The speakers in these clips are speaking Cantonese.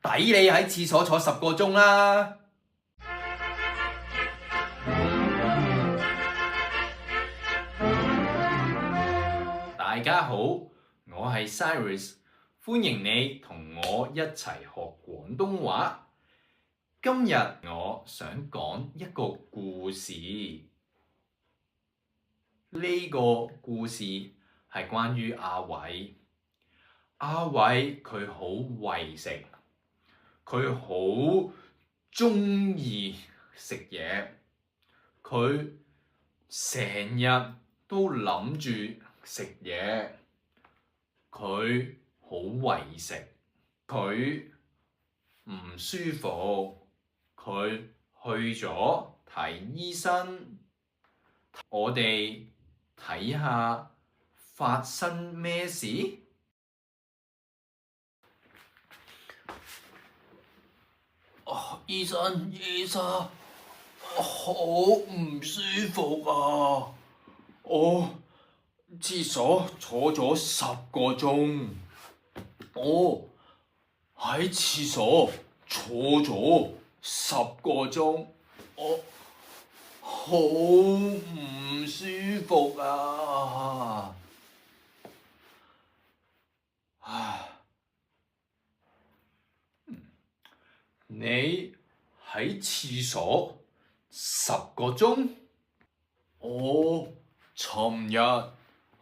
抵你喺廁所坐10個鐘啦！大家好，我係 Cyrus， 歡迎你同我一齊學廣東話。今日我想講一個故事，呢個故事係關於阿偉。阿偉佢好為食，佢好鍾意食嘢，佢成日都諗住食嘢，佢好為食，佢唔舒服，佢去咗睇醫生。我哋睇下發生咩事。醫生，我好唔舒服啊！我廁所坐咗10個鐘，我喺廁所坐咗10個鐘，我好唔舒服啊！你喺廁所10個鐘？我尋日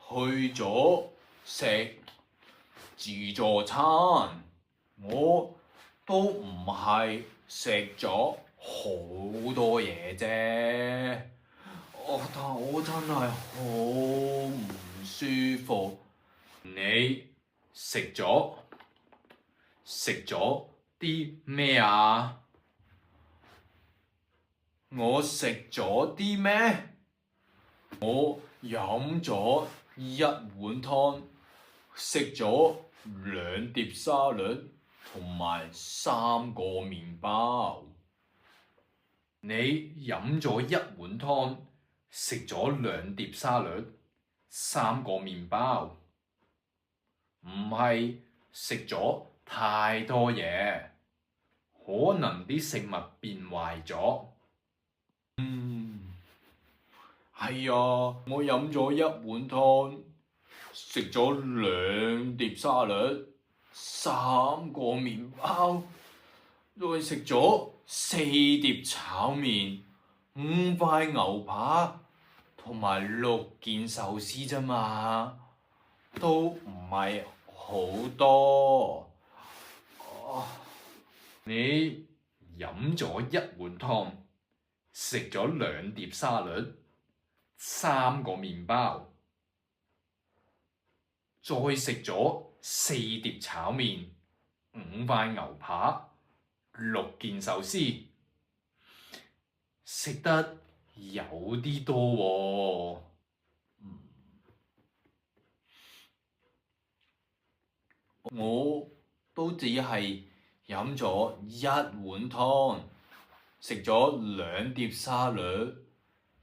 去咗食自助餐，我都唔係食咗好多嘢啫。但我真係好唔舒服。你食咗啲咩啊？我食咗啲咩？我飲咗1碗湯，食咗2碟沙律同埋3個麵包。你飲咗1碗湯，食咗2碟沙律、3個麵包，唔係食咗太多嘢，可能啲食物變壞咗。係啊，我飲咗1碗湯，食咗2碟沙律、3個麵包，再食咗4碟炒麵、5塊牛扒同埋6件壽司啫嘛，都唔係好多。你飲咗1碗湯，食咗2碟沙律、3個麵包，再食咗4碟炒麵、5塊牛扒、6件壽司，食得有啲多喎。我都只係飲咗1碗湯，食咗2碟沙律、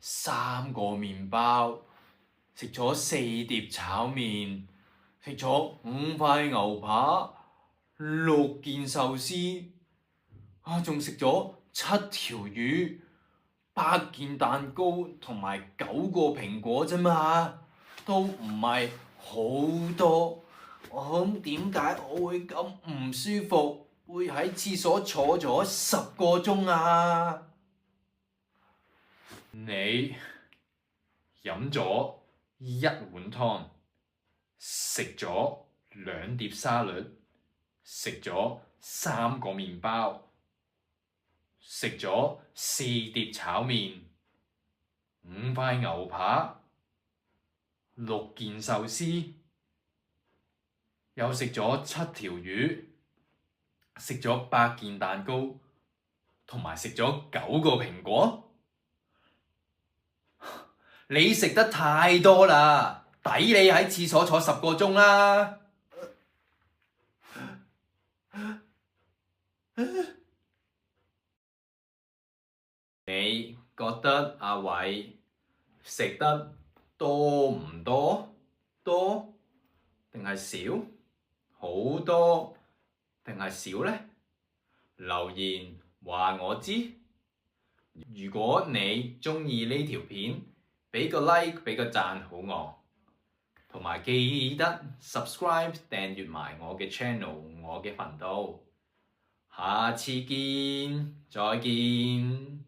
3個麵包，食咗4碟炒麵，食咗5塊牛扒、6件壽司，仲食咗7條魚、8件蛋糕同埋9個蘋果啫嘛，都唔係好多。咁點解我會咁唔舒服，會喺廁所坐咗10個鐘啊？你飲咗1碗湯，食咗2碟沙律，食咗3個麵包，食咗4碟炒麵、5塊牛扒、6件壽司，又食咗7條魚，食咗8件蛋糕，同埋食咗9個蘋果。你食得太多啦，抵你喺廁所坐10個鐘啦！你覺得阿偉食得多唔多？多定係少？好多定係少呢？留言話我知。如果你鍾意呢條片，俾個 like 俾個讚好我，同埋記得 subscribe 訂閱埋我嘅 channel 我嘅頻道。下次見，再見。